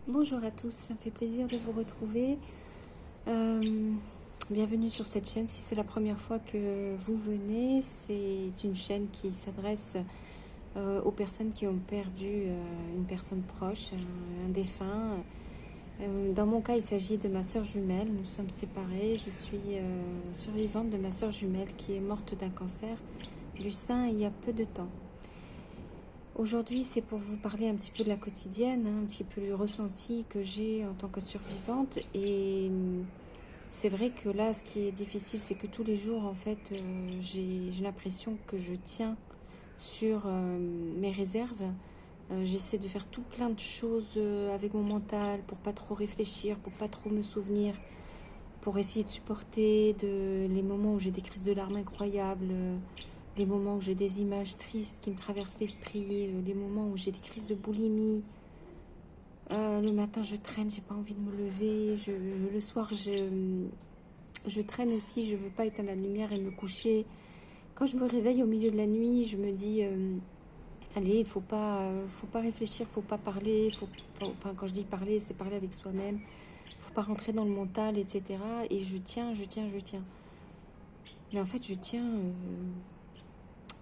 Bonjour à tous, ça me fait plaisir de vous retrouver. Euh, Bienvenue sur cette chaîne. Si c'est la première fois que vous venez, c'est une chaîne qui s'adresse aux personnes qui ont perdu une personne proche, un défunt. Dans mon cas, il s'agit de ma sœur jumelle. Nous sommes séparés. Je suis survivante de ma sœur jumelle qui est morte d'un cancer du sein il y a peu de temps. Aujourd'hui, c'est pour vous parler un petit peu de la quotidienne, un petit peu du ressenti que j'ai en tant que survivante. Et c'est vrai que là, ce qui est difficile, c'est que tous les jours, en fait, j'ai l'impression que je tiens sur mes réserves. J'essaie de faire tout plein de choses avec mon mental pour pas trop réfléchir, pour pas trop me souvenir, pour essayer de supporter les moments où j'ai des crises de larmes incroyables, les moments où j'ai des images tristes qui me traversent l'esprit, les moments où j'ai des crises de boulimie. Le matin, je traîne, j'ai pas envie de me lever. Le soir, je traîne aussi, je veux pas éteindre la lumière et me coucher. Quand je me réveille au milieu de la nuit, je me dis allez, faut pas réfléchir, faut pas parler. Enfin, quand je dis parler, c'est parler avec soi-même. Faut pas rentrer dans le mental, etc. Et je tiens, je tiens, je tiens. Mais en fait, je tiens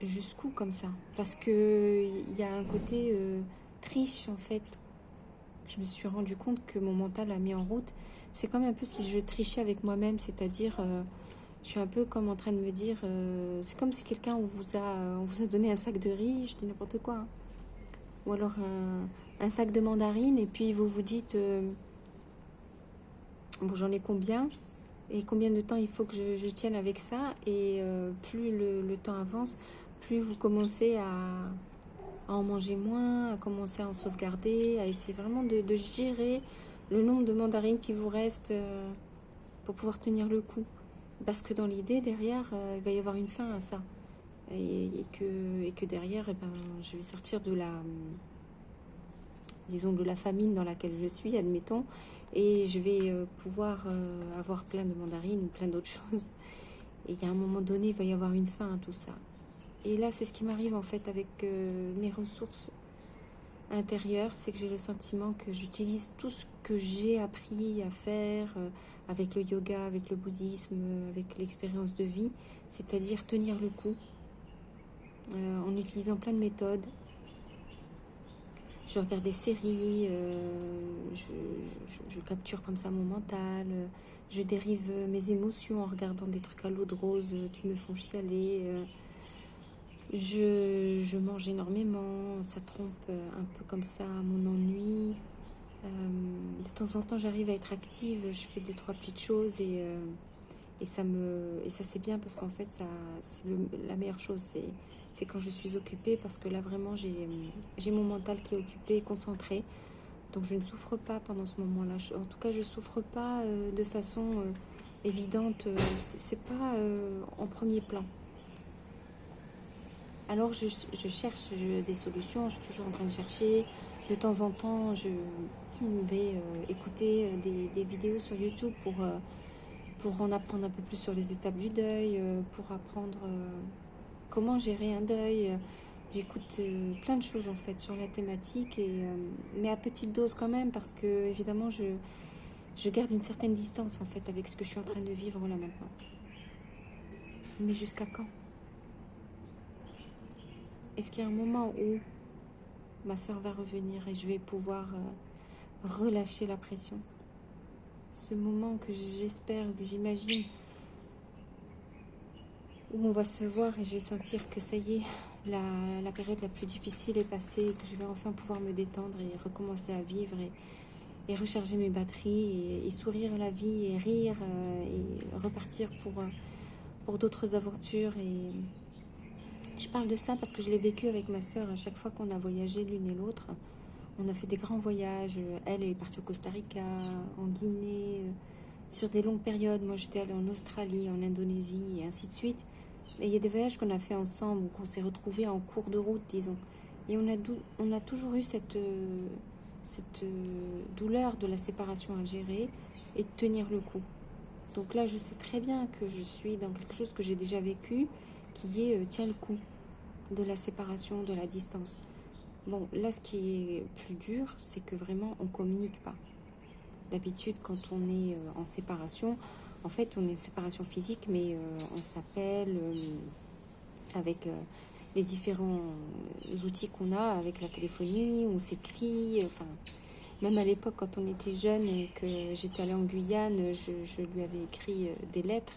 jusqu'où comme ça? Parce que il y a un côté triche en fait. Je me suis rendu compte que mon mental a mis en route. C'est comme un peu si je trichais avec moi-même, c'est-à-dire je suis un peu comme en train de me dire, c'est comme si quelqu'un on vous a donné un sac de riz, je dis n'importe quoi, hein. Ou alors un sac de mandarines et puis vous vous dites, bon j'en ai combien et combien de temps il faut que je tienne avec ça et plus le temps avance, plus vous commencez à en manger moins, à commencer à en sauvegarder, à essayer vraiment de gérer le nombre de mandarines qui vous reste pour pouvoir tenir le coup. Parce que dans l'idée, derrière, il va y avoir une fin à ça. Et que derrière, eh ben, je vais sortir de disons, de la famine dans laquelle je suis, admettons, et je vais pouvoir avoir plein de mandarines ou plein d'autres choses. Et il y a un moment donné, il va y avoir une fin à tout ça. Et là, c'est ce qui m'arrive en fait avec mes ressources intérieures, c'est que j'ai le sentiment que j'utilise tout ce que j'ai appris à faire avec le yoga, avec le bouddhisme, avec l'expérience de vie, c'est-à-dire tenir le coup en utilisant plein de méthodes. Je regarde des séries, je capture comme ça mon mental, je dérive mes émotions en regardant des trucs à l'eau de rose qui me font chialer. Je mange énormément, ça trompe un peu comme ça mon ennui. De temps en temps, j'arrive à être active, je fais deux, trois petites choses et ça c'est bien parce qu'en fait, la meilleure chose, c'est quand je suis occupée parce que là vraiment, j'ai mon mental qui est occupé, concentré. Donc je ne souffre pas pendant ce moment-là. En tout cas, je souffre pas de façon évidente. C'est pas en premier plan. Alors je cherche des solutions, je suis toujours en train de chercher. De temps en temps, je vais écouter des vidéos sur YouTube pour en apprendre un peu plus sur les étapes du deuil, pour apprendre comment gérer un deuil. J'écoute plein de choses en fait sur la thématique, mais à petite dose quand même, parce que évidemment je garde une certaine distance en fait avec ce que je suis en train de vivre là maintenant. Mais jusqu'à quand? Est-ce qu'il y a un moment où ma soeur va revenir et je vais pouvoir relâcher la pression? Ce moment que j'espère, que j'imagine, où on va se voir et je vais sentir que ça y est, la période la plus difficile est passée, que je vais enfin pouvoir me détendre et recommencer à vivre et recharger mes batteries et sourire à la vie et rire et repartir pour d'autres aventures. Et je parle de ça parce que je l'ai vécu avec ma soeur à chaque fois qu'on a voyagé l'une et l'autre. On a fait des grands voyages. Elle est partie au Costa Rica, en Guinée, sur des longues périodes. Moi, j'étais allée en Australie, en Indonésie, et ainsi de suite. Et il y a des voyages qu'on a fait ensemble, ou qu'on s'est retrouvés en cours de route, disons. Et on a toujours eu cette douleur de la séparation à gérer et de tenir le coup. Donc là, je sais très bien que je suis dans quelque chose que j'ai déjà vécu, qui est tiens le coup de la séparation, de la distance. Bon, là, ce qui est plus dur, c'est que vraiment, on communique pas. D'habitude, quand on est en séparation, en fait, on est en séparation physique, mais on s'appelle avec les différents outils qu'on a, avec la téléphonie, on s'écrit, enfin, même à l'époque, quand on était jeune et que j'étais allée en Guyane, je lui avais écrit des lettres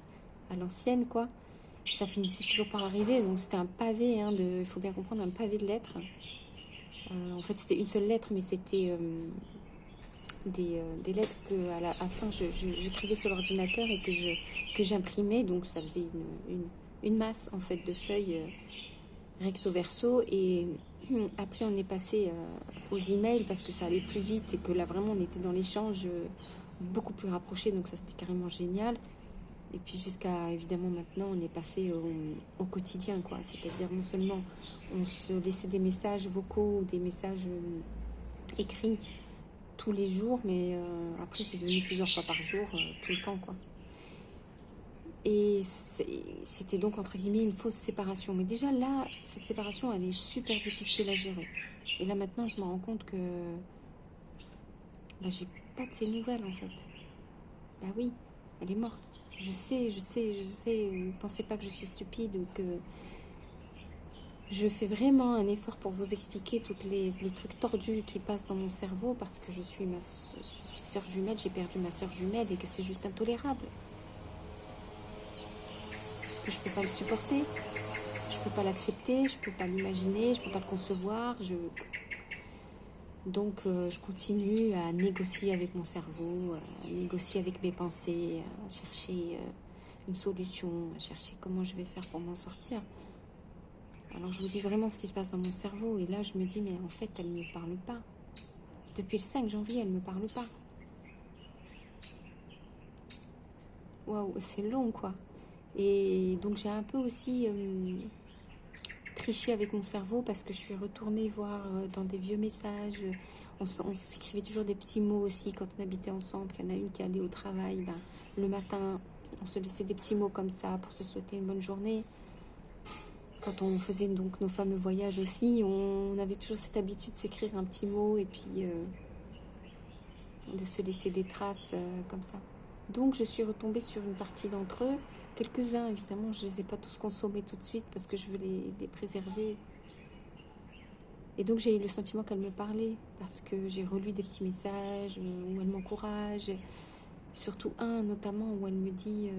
à l'ancienne, quoi. Ça finissait toujours par arriver, donc c'était un pavé, hein, il faut bien comprendre, un pavé de lettres. En fait, c'était une seule lettre, mais c'était des lettres que à la fin j'écrivais sur l'ordinateur et que j'imprimais, donc ça faisait une masse en fait de feuilles recto verso. Et après on est passé aux emails parce que ça allait plus vite et que là vraiment on était dans l'échange beaucoup plus rapproché, donc ça c'était carrément génial. Et puis jusqu'à évidemment maintenant on est passé au quotidien, quoi, c'est-à-dire non seulement on se laissait des messages vocaux ou des messages écrits tous les jours, mais après c'est devenu plusieurs fois par jour, tout le temps, quoi. Et c'était donc entre guillemets une fausse séparation. Mais déjà là, cette séparation, elle est super difficile à gérer. Et là maintenant, je me rends compte que bah, j'ai pas de ses nouvelles en fait. Bah oui, elle est morte. Je sais. Ne pensez pas que je suis stupide ou que je fais vraiment un effort pour vous expliquer tous les trucs tordus qui passent dans mon cerveau parce que je suis soeur jumelle, j'ai perdu ma soeur jumelle et que c'est juste intolérable. Que je peux pas le supporter, je peux pas l'accepter, je peux pas l'imaginer, je peux pas le concevoir. Donc je continue à négocier avec mon cerveau, à négocier avec mes pensées, à chercher une solution, à chercher comment je vais faire pour m'en sortir. Alors je vous dis vraiment ce qui se passe dans mon cerveau. Et là je me dis, mais en fait elle ne me parle pas. Depuis le 5 janvier, elle ne me parle pas. Waouh, c'est long, quoi. Et donc j'ai un peu aussi triché avec mon cerveau parce que je suis retournée voir dans des vieux messages. On s'écrivait toujours des petits mots aussi quand on habitait ensemble. Il y en a une qui allait au travail. Ben, le matin, on se laissait des petits mots comme ça pour se souhaiter une bonne journée. Quand on faisait donc nos fameux voyages aussi, on avait toujours cette habitude de s'écrire un petit mot et puis de se laisser des traces comme ça. Donc je suis retombée sur une partie d'entre eux. Quelques-uns, évidemment, je ne les ai pas tous consommés tout de suite parce que je veux les préserver. Et donc j'ai eu le sentiment qu'elle me parlait parce que j'ai relu des petits messages où elle m'encourage. Surtout un notamment où elle me dit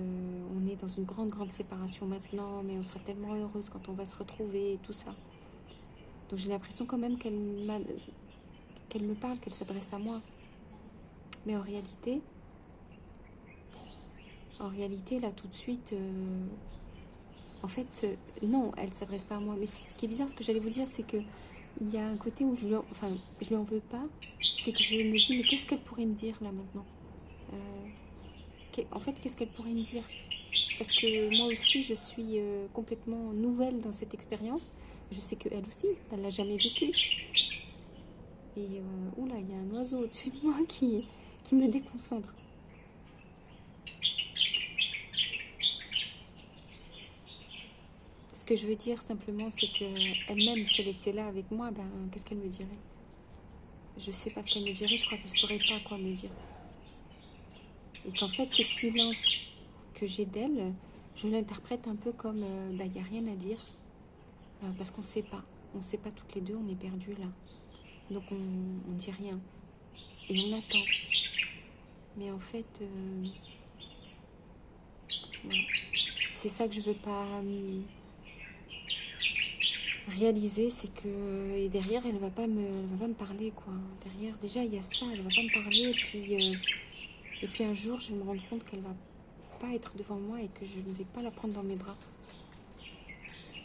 on est dans une grande séparation maintenant, mais on sera tellement heureuse quand on va se retrouver et tout ça. Donc j'ai l'impression quand même qu'elle me parle, qu'elle s'adresse à moi. Mais en réalité, là tout de suite, en fait, non, elle ne s'adresse pas à moi. Mais ce qui est bizarre, ce que j'allais vous dire, c'est que il y a un côté où je lui en veux pas. C'est que je me dis, mais qu'est-ce qu'elle pourrait me dire là maintenant En fait, qu'est-ce qu'elle pourrait me dire? Parce que moi aussi, je suis complètement nouvelle dans cette expérience. Je sais qu'elle aussi, elle l'a jamais vécu. Et oula, il y a un oiseau au-dessus de moi qui me déconcentre. Ce que je veux dire simplement, c'est qu'elle-même, si elle était là avec moi, ben, qu'est-ce qu'elle me dirait? Je sais pas ce qu'elle me dirait, je crois qu'elle saurait pas quoi me dire. Et qu'en fait, ce silence que j'ai d'elle, je l'interprète un peu comme il n'y a rien à dire. Parce qu'on ne sait pas. On ne sait pas toutes les deux, on est perdus là. Donc on ne dit rien. Et on attend. Mais en fait, voilà. C'est ça que je veux pas réaliser, c'est que et derrière, elle va pas me parler, quoi. Derrière, déjà, il y a ça, elle va pas me parler. Et puis un jour, je vais me rendre compte qu'elle va pas être devant moi et que je ne vais pas la prendre dans mes bras.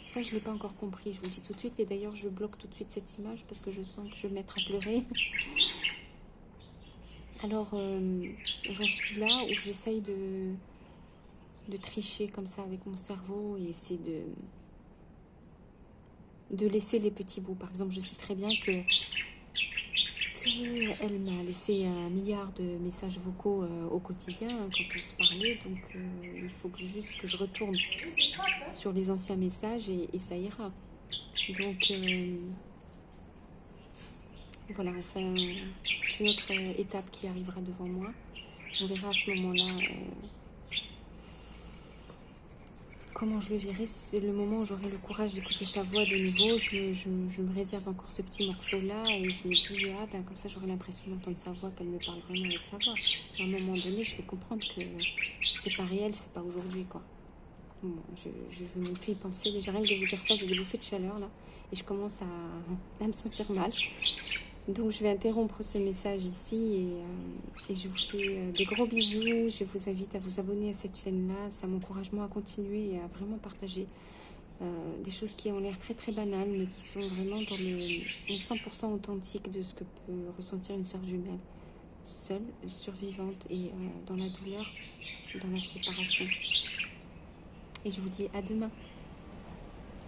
Ça, je ne l'ai pas encore compris, je vous le dis tout de suite. Et d'ailleurs, je bloque tout de suite cette image parce que je sens que je vais me mettre à pleurer. Alors, j'en suis là où j'essaye de tricher comme ça avec mon cerveau et essayer de laisser les petits bouts. Par exemple, je sais très bien que elle m'a laissé 1 milliard de messages vocaux au quotidien quand on se parlait. Donc, il faut juste que je retourne sur les anciens messages et ça ira. Donc, voilà, enfin, c'est une autre étape qui arrivera devant moi. On verra à ce moment-là comment je le verrai. C'est le moment où j'aurai le courage d'écouter sa voix de nouveau. Je me réserve encore ce petit morceau-là et je me dis, ah ben comme ça j'aurai l'impression d'entendre sa voix, qu'elle me parle vraiment avec sa voix. À un moment donné, je vais comprendre que c'est pas réel, c'est pas aujourd'hui, quoi. Bon, je veux même plus y penser. Déjà rien que de vous dire ça, j'ai des bouffées de chaleur là et je commence à me sentir mal. Donc je vais interrompre ce message ici et je vous fais des gros bisous. Je vous invite à vous abonner à cette chaîne-là. Ça m'encourage moi à continuer et à vraiment partager des choses qui ont l'air très très banales mais qui sont vraiment dans le 100% authentique de ce que peut ressentir une sœur jumelle, seule, survivante et dans la douleur, dans la séparation. Et je vous dis à demain.